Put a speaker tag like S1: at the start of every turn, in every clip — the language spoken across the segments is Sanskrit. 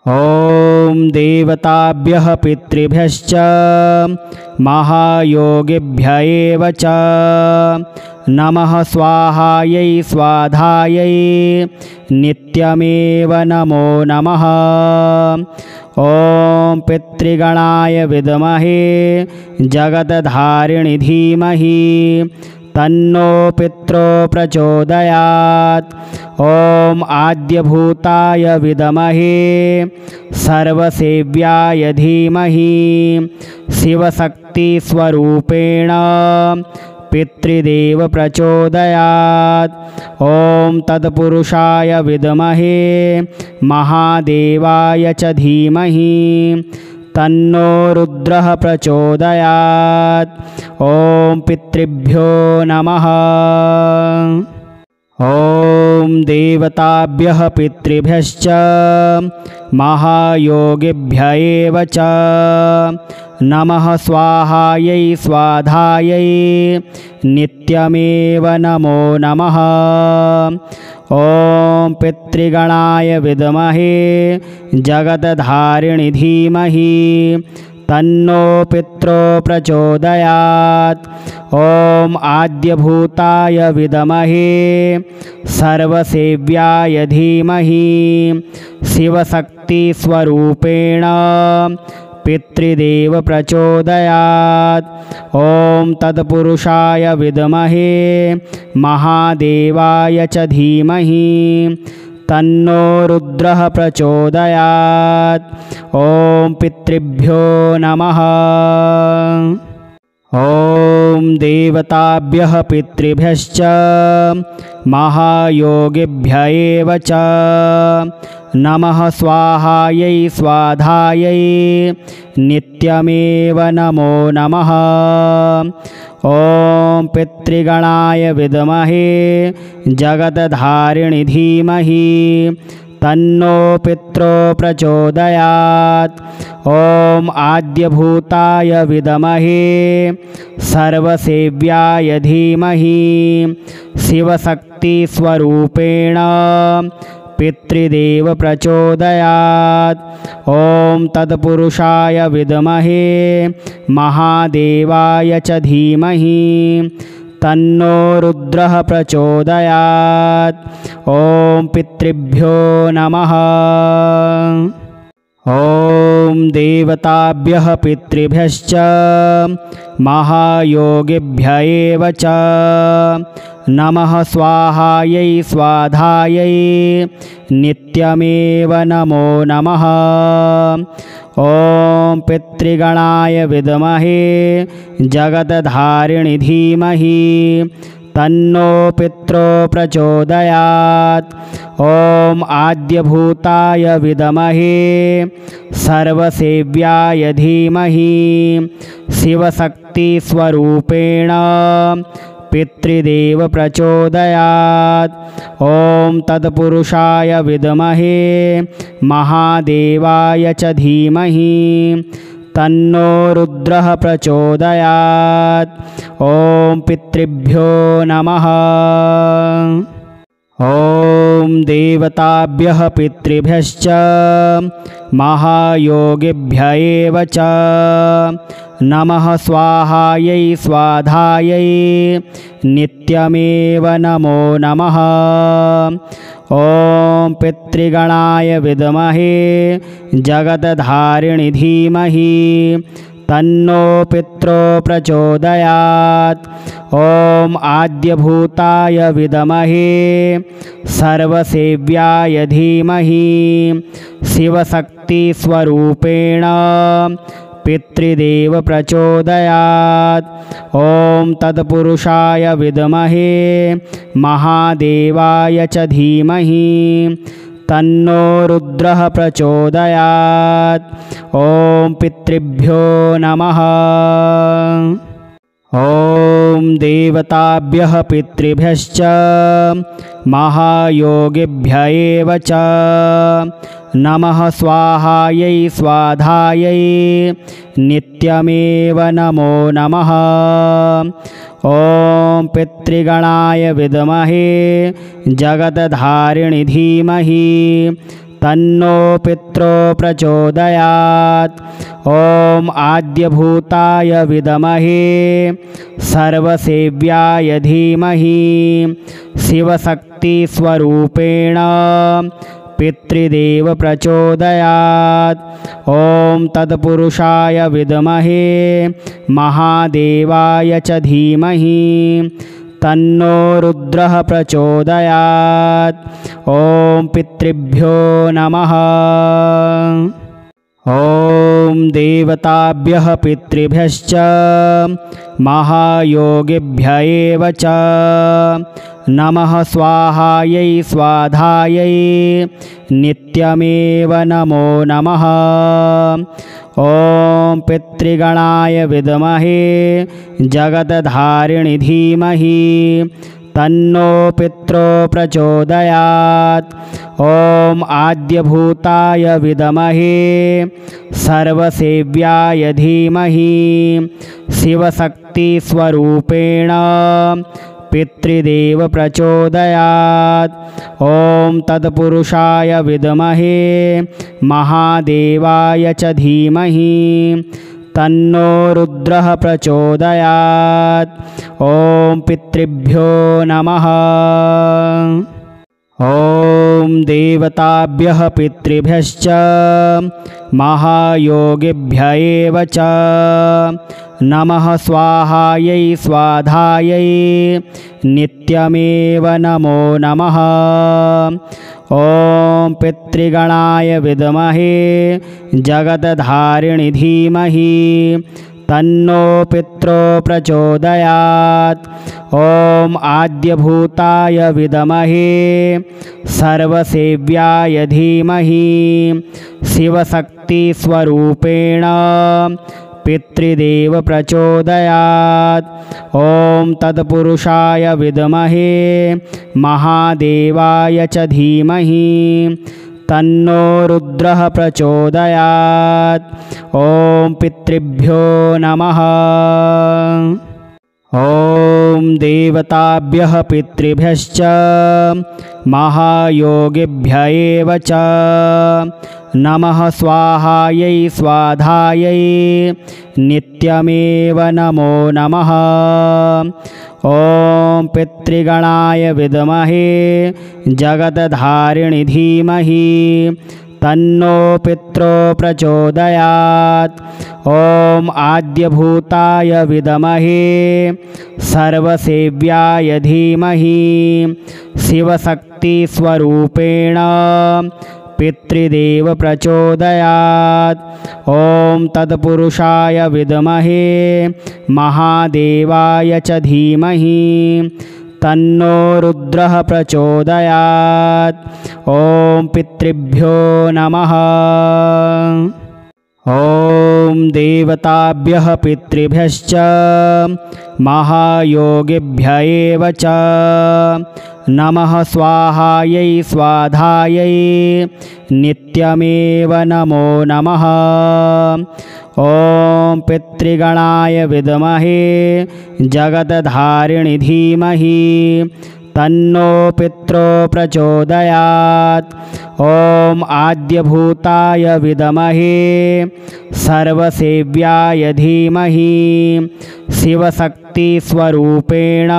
S1: ॐ देवताभ्यः पितृभ्यश्च महायोगिभ्य एव च नमः स्वाहायै स्वाधायै नित्यमेव नमो नमः। ॐ पितृगणाय विद्महे जगद्धारिणि धीमहि तन्नो पित्रो प्रचोदयात्। ॐ आद्यभूताय विद्महे सर्वसेव्याय धीमहि शिवशक्तिस्वरूपेण पितृदेव प्रचोदयात्। ॐ तत्पुरुषाय विद्महे महादेवाय च धीमहि तन्नो रुद्रः प्रचोदयात्। ॐ पितृभ्यो नमः। ॐ देवताभ्यः पितृभ्यश्च महायोगिभ्य एव च नमः स्वाहायै स्वाधायै नित्यमेव नमो नमः। ॐ पितृगणाय विद्महे जगद्धारिणि धीमहि तन्नो पित्रो प्रचोदयात्। ॐ आद्यभूताय विद्महे सर्वसेव्याय धीमहि शिवशक्तिस्वरूपेण पितृदेव प्रचोदयात्। ॐ तत्पुरुषाय विद्महे महादेवाय च धीमहि तन्नो रुद्रः प्रचोदयात्। ॐ पितृभ्यो नमः। ॐ देवताभ्यः पितृभ्यश्च महायोगिभ्य एव च नमः स्वाहायै स्वाधायै नित्यमेव नमो नमः। ॐ पितृगणाय विद्महे जगद्धारिणि धीमहि तन्नो पित्रो प्रचोदयात्। ॐ आद्यभूताय विद्महे सर्वसेव्याय धीमहि शिवशक्तिस्वरूपेण पितृदेव प्रचोदयात्। ॐ तत्पुरुषाय विद्महे महादेवाय च धीमहि तन्नो रुद्रः प्रचोदयात्। ॐ पितृभ्यो नमः। ॐ देवताभ्यः पितृभ्यश्च महायोगिभ्य एव च नमः स्वाहायै स्वाधायै नित्यमेव नमो नमः। ॐ पितृगणाय विद्महे जगद्धारिणि धीमहि तन्नो पित्रो प्रचोदयात्। ॐ आद्यभूताय विद्महे सर्वसेव्याय धीमहि शिवशक्तिस्वरूपेण पितृदेव प्रचोदयात्। ॐ तत्पुरुषाय विद्महे महादेवाय च धीमहि तन्नो रुद्रः प्रचोदयात्। ॐ पितृभ्यो नमः। ॐ देवताभ्यः पितृभ्यश्च महायोगिभ्य एव च नमः स्वाहायै स्वाधायै नित्यमेव नमो नमः। ॐ पितृगणाय विद्महे जगद्धारिणि धीमहि तन्नो पित्रो प्रचोदयात्। ॐ आद्यभूताय विद्महे सर्वसेव्याय धीमहि शिवशक्तिस्वरूपेण पितृदेव प्रचोदयात्। ॐ तत्पुरुषाय विद्महे महादेवाय च धीमहि तन्नो रुद्रः प्रचोदयात्। ॐ पितृभ्यो नमः। ॐ देवताभ्यः पितृभ्यश्च महायोगिभ्य एव च नमः स्वाहायै स्वाधायै नित्यमेव नमो नमः। ॐ पितृगणाय विद्महे जगद्धारिणि धीमहि तन्नो पित्रो प्रचोदयात्। ॐ आद्यभूताय विद्महे सर्वसेव्याय धीमहि शिवशक्तिस्वरूपेण पितृदेव प्रचोदयात्। ॐ तत्पुरुषाय विद्महे महादेवाय च धीमहि तन्नो रुद्रः प्रचोदयात्। ॐ पितृभ्यो नमः। ॐ देवताभ्यः पितृभ्यश्च महायोगिभ्य एव च नमः। स्वाहायै स्वाधायै नित्यमेव नमो नमः। ॐ पितृगणाय विद्महे जगद्धारिणि धीमहि तन्नो पित्रो प्रचोदयात्। ॐ आद्यभूताय विद्महे सर्वसेव्याय धीमहि शिवशक्तिस्वरूपेण पितृदेव प्रचोदयात्। ॐ तत्पुरुषाय विद्महे महादेवाय च धीमहि तन्नो रुद्रः प्रचोदयात्। ॐ पितृभ्यो नमः। ॐ देवताभ्यः पितृभ्यश्च महायोगिभ्य एव च नमः। स्वाहायै स्वाधायै नित्यमेव नमो नमः। ॐ पितृगणाय विद्महे जगद्धारिणि धीमहि तन्नो पित्रो प्रचोदयात्। ॐ आद्यभूताय विद्महे सर्वसेव्याय धीमहि शिवशक्तिस्वरूपेण पितृदेव प्रचोदयात्। ॐ तत्पुरुषाय विद्महे महादेवाय च धीमहि तन्नो रुद्रः प्रचोदयात्। ॐ पितृभ्यो नमः। ॐ देवताभ्यः पितृभ्यश्च महायोगिभ्य एव च नमः। स्वाहायै स्वाधायै नित्यमेव नमो नमः। ॐ पितृगणाय विद्महे जगद्धारिणि धीमहि तन्नो पित्रो प्रचोदयात्। ॐ आद्यभूताय विद्महे सर्वसेव्याय धीमहि शिवशक्तिस्वरूपेण पितृदेव प्रचोदयात्। ॐ तत्पुरुषाय विद्महे महादेवाय च धीमहि तन्नो रुद्रः प्रचोदयात्। ॐ पितृभ्यो नमः। ॐ देवताभ्यः पितृभ्यश्च महायोगिभ्य एव च नमः। स्वाहायै स्वाधायै नित्यमेव नमो नमः। ॐ पितृगणाय विद्महे जगद्धारिणि धीमहि तन्नो पित्रो प्रचोदयात्। ॐ आद्यभूताय विद्महे सर्वसेव्याय धीमहि शिवशक्तिस्वरूपेण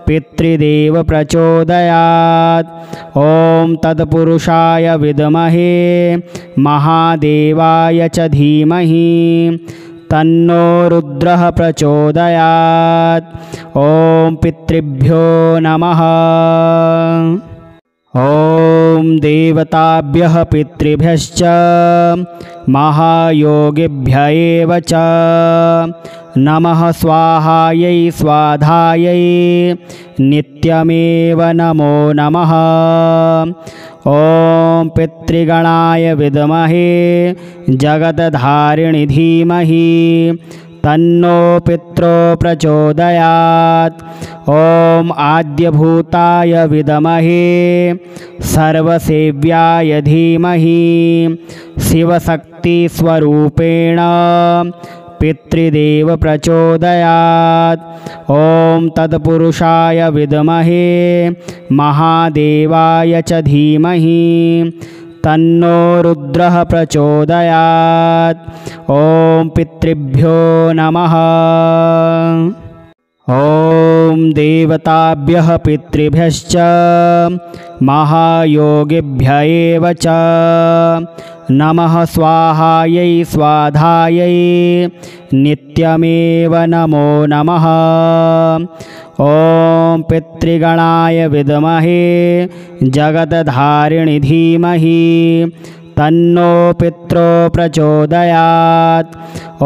S1: पितृदेव प्रचोदयात्। ॐ तत्पुरुषाय विद्महे महादेवाय च धीमहि तन्नो रुद्रः प्रचोदयात्। ॐ पितृभ्यो नमः। ॐ देवताभ्यः पितृभ्यश्च महायोगिभ्य एव च नमः। स्वाहायै स्वाधायै नित्यमेव नमो नमः। ॐ पितृगणाय विद्महे जगद्धारिणि धीमहि तन्नो पित्रो प्रचोदयात्। ॐ आद्यभूताय विद्महे सर्वसेव्याय धीमहि शिवशक्तिस्वरूपेण पितृदेव प्रचोदयात्। ॐ तत्पुरुषाय विद्महे महादेवाय च धीमहि तन्नो रुद्रः प्रचोदयात्। ॐ पितृभ्यो नमः। ॐ देवताभ्यः पितृभ्यश्च महायोगिभ्य एव च नमः स्वाहायै स्वाधायै नित्यमेव नमो नमः। ॐ पितृगणाय विद्महे जगद्धारिणि धीमहि तन्नो पित्रो प्रचोदयात्। ॐ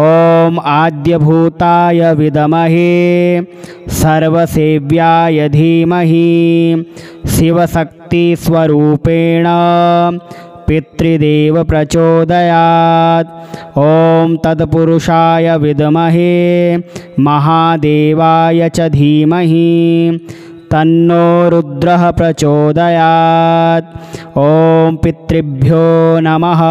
S1: आद्यभूताय विद्महे सर्वसेव्याय धीमहि शिवशक्तिस्वरूपेण पितृदेव प्रचोदयात्। ॐ तत्पुरुषाय विद्महे महादेवाय च धीमहि तन्नो रुद्रः प्रचोदयात्। ॐ पितृभ्यो नमः।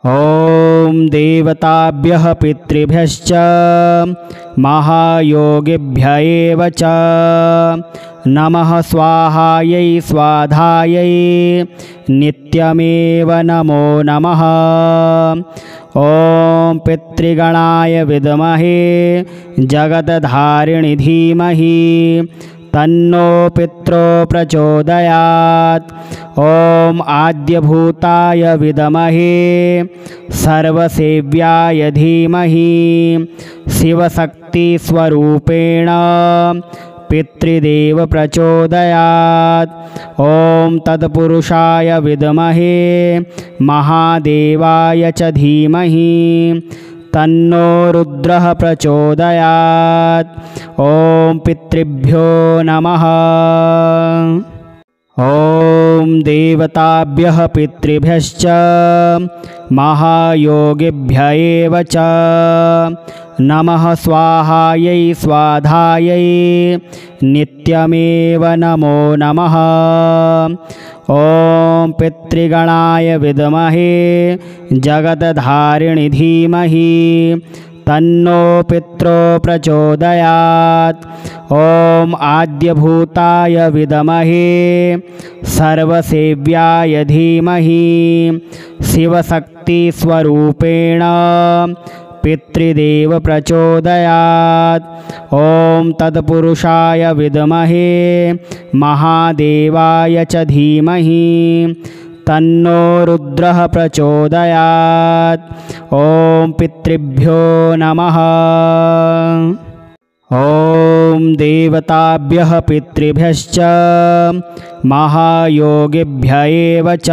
S1: ॐ देवताभ्यः पितृभ्यश्च महायोगिभ्य एव च नमः स्वाहायै स्वाधायै नित्यमेव नमो नमः। ॐ पितृगणाय विद्महे जगद्धारिणि धीमहि तन्नो पित्रो प्रचोदयात्। ॐ आद्यभूताय विद्महे सर्वसेव्याय धीमहि शिवशक्तिस्वरूपेण पितृदेव प्रचोदयात्। ॐ तत्पुरुषाय विद्महे महादेवाय च धीमहि तन्नो रुद्रः प्रचोदयात्। ॐ पितृभ्यो नमः। ॐ देवताभ्यः पितृभ्यश्च महायोगिभ्य एव च नमः स्वाहायै स्वाधायै नित्यमेव नमो नमः। ॐ पितृगणाय विद्महे जगद्धारिणि धीमहि तन्नो पित्रो प्रचोदयात्। ॐ आद्यभूताय विद्महे सर्वसेव्याय धीमहि शिवशक्तिस्वरूपेण पितृदेव प्रचोदयात्। ॐ तत्पुरुषाय विद्महे महादेवाय च धीमहि तन्नो रुद्रः प्रचोदयात्। ॐ पितृभ्यो नमः। ॐ देवताभ्यः पितृभ्यश्च महायोगिभ्य एव च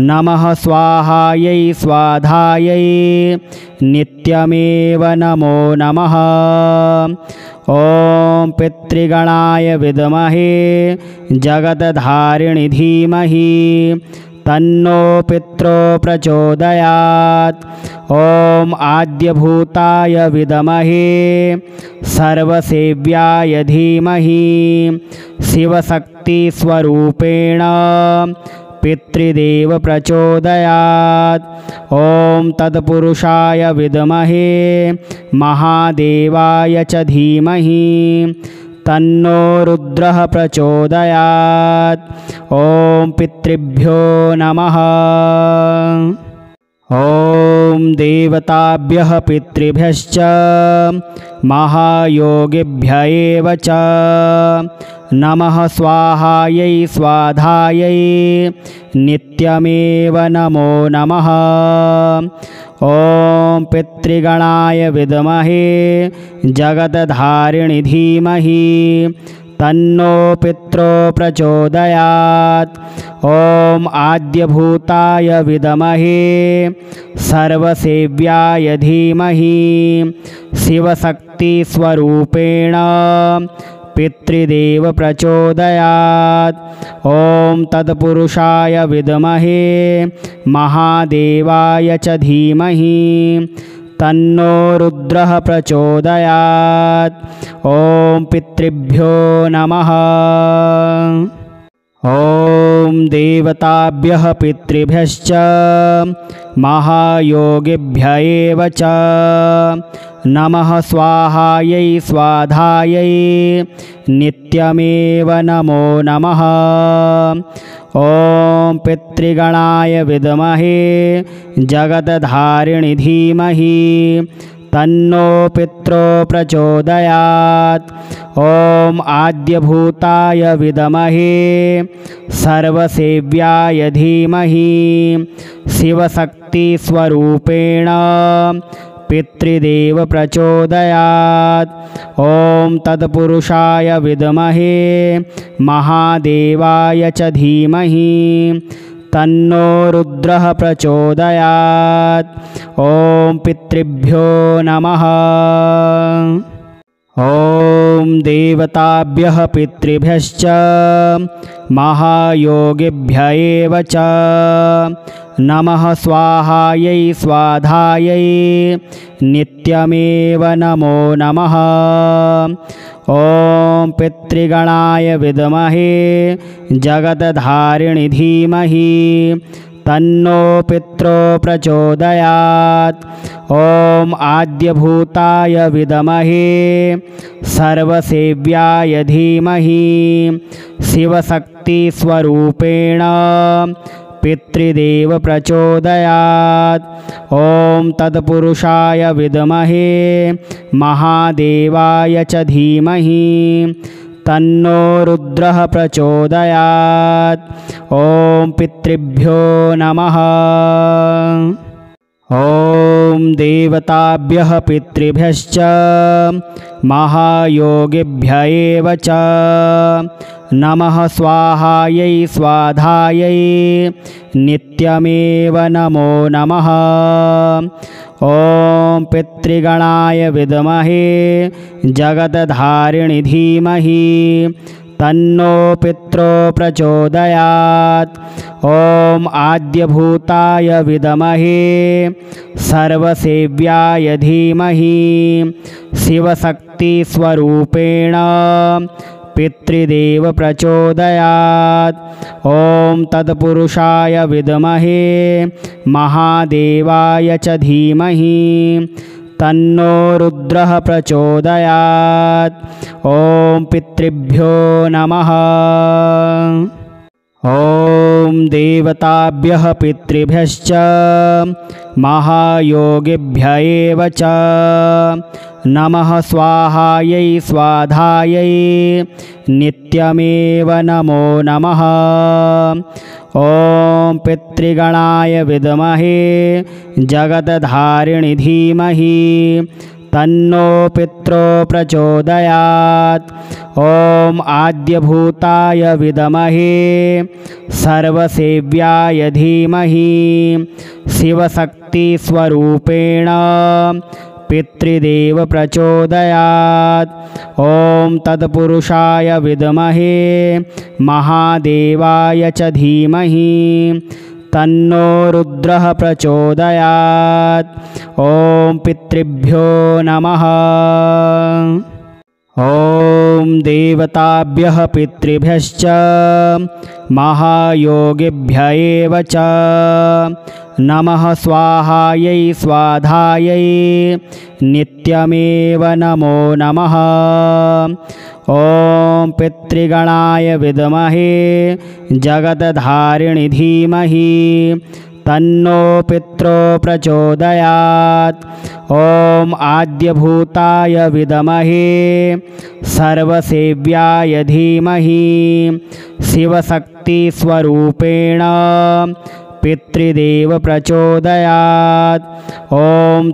S1: नमः स्वाहायै स्वाधायै नित्यमेव नमो नमः। ॐ पितृगणाय विद्महे जगद्धारिणि धीमहि तन्नो पित्रो प्रचोदयात्। ॐ आद्यभूताय विद्महे सर्वसेव्याय धीमहि शिवशक्तिस्वरूपेण पितृदेव प्रचोदयात्। ॐ तत्पुरुषाय विद्महे महादेवाय च धीमहि तन्नो रुद्रः प्रचोदयात्। ॐ पितृभ्यो नमः। ॐ देवताभ्यः पितृभ्यश्च महायोगिभ्य एव च नमः स्वाहायै स्वाधायै नित्यमेव नमो नमः। ॐ पितृगणाय विद्महे जगद्धारिणि धीमहि तन्नो पित्रो प्रचोदयात्। ॐ आद्यभूताय विद्महे सर्वसेव्याय धीमहि शिवशक्तिस्वरूपेण पितृदेव प्रचोदयात्। ॐ तत्पुरुषाय विद्महे महादेवाय च धीमहि तन्नो रुद्रः प्रचोदयात्। ॐ पितृभ्यो नमः। ॐ देवताभ्यः पितृभ्यश्च महायोगिभ्य एव च नमः स्वाहायै स्वाधायै नित्यमेव नमो नमः। ॐ पितृगणाय विद्महे जगद्धारिणि धीमहि तन्नो पित्रो प्रचोदयात्। ॐ आद्यभूताय विद्महे सर्वसेव्याय धीमहि शिवशक्तिस्वरूपेण पितृदेव प्रचोदयात्। ॐ तत्पुरुषाय विद्महे महादेवाय च धीमहि तन्नो रुद्रः प्रचोदयात्। ॐ पितृभ्यो नमः। ॐ देवताभ्यः पितृभ्यश्च महायोगिभ्य एव च नमः स्वाहायै स्वाधायै नित्यमेव नमो नमः। ॐ पितृगणाय विद्महे जगद्धारिणि धीमहि तन्नो पित्रो प्रचोदयात्। ॐ आद्यभूताय विद्महे सर्वसेव्याय धीमहि शिवशक्तिस्वरूपेण पितृदेव प्रचोदयात्। ॐ तत्पुरुषाय विद्महे महादेवाय च धीमहि तन्नो रुद्रः प्रचोदयात्। ॐ पितृभ्यो नमः। ॐ देवताभ्यः पितृभ्यश्च महायोगिभ्य एव च नमः स्वाहायै स्वाधायै नित्यमेव नमो नमः। ॐ पितृगणाय विद्महे जगद्धारिणि धीमहि तन्नो पित्रो प्रचोदयात्। ॐ आद्यभूताय विद्महे सर्वसेव्याय धीमहि शिवशक्तिस्वरूपेण पितृदेव प्रचोदयात्। ॐ तत्पुरुषाय विद्महे महादेवाय च धीमहि तन्नो रुद्रः प्रचोदयात्। ॐ पितृभ्यो नमः। ॐ देवताभ्यः पितृभ्यश्च महायोगिभ्य एव च नमः स्वाहायै स्वाधायै नित्यमेव नमो नमः। ॐ पितृगणाय विद्महे जगद्धारिणि धीमहि तन्नो पित्रो प्रचोदयात्। ॐ आद्यभूताय विद्महे सर्वसेव्याय धीमहि शिवशक्तिस्वरूपेण पितृदेव प्रचोदयात्। ॐ तत्पुरुषाय विद्महे महादेवाय च धीमहि तन्नो रुद्रः प्रचोदयात्। ॐ पितृभ्यो नमः। ॐ देवताभ्यः पितृभ्यश्च महायोगिभ्य एव च नमः स्वाहायै स्वाधायै नित्यमेव नमो नमः। ॐ पितृगणाय विद्महे जगद्धारिणि धीमहि तन्नो पित्रो प्रचोदयात्। ॐ आद्यभूताय विद्महे सर्वसेव्याय धीमहि शिवशक्तिस्वरूपेण पितृदेव प्रचोदयात्। ॐ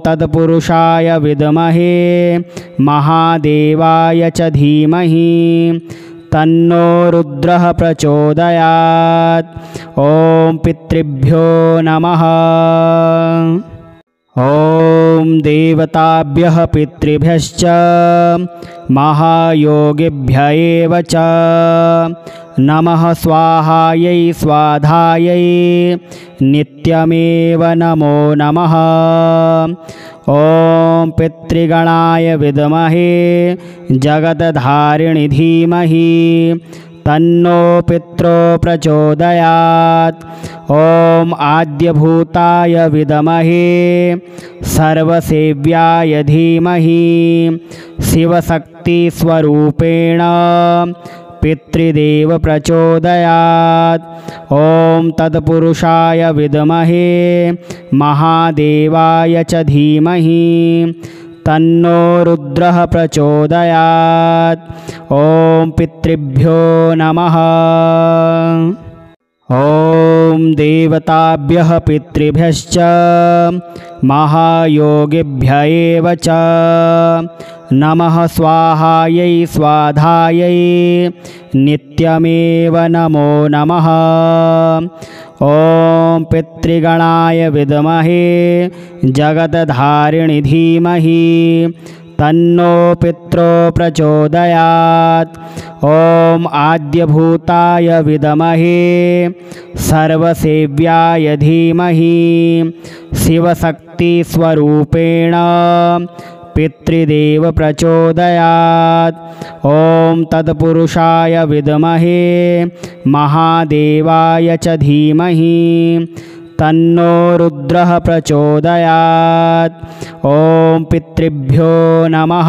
S1: तत्पुरुषाय विद्महे महादेवाय च धीमहि तन्नो रुद्रः प्रचोदयात्। ॐ पितृभ्यो नमः। ॐ देवताभ्यः पितृभ्यश्च महायोगिभ्य एव च नमः स्वाहायै स्वाधायै नित्यमेव नमो नमः। ॐ पितृगणाय विद्महे जगद्धारिणि धीमहि तन्नो पित्रो प्रचोदयात्। ॐ आद्यभूताय विद्महे सर्वसेव्याय धीमहि शिवशक्तिस्वरूपेण पितृदेव प्रचोदयात्। ॐ तत्पुरुषाय विद्महे महादेवाय च धीमहि तन्नो रुद्रः प्रचोदयात्। ॐ पितृभ्यो नमः। ॐ देवताभ्यः पितृभ्यश्च महायोगिभ्य एव च नमः। स्वाहायै स्वाधायै नित्यमेव नमो नमः। ॐ पितृगणाय विद्महे जगद्धारिणि धीमहि तन्नो पित्रो प्रचोदयात्। ॐ आद्यभूताय विद्महे सर्वसेव्याय धीमहि शिवशक्तिस्वरूपेण पितृदेव प्रचोदयात्। ॐ तत्पुरुषाय विद्महे महादेवाय च धीमहि तन्नो रुद्रः प्रचोदयात्। ॐ पितृभ्यो नमः।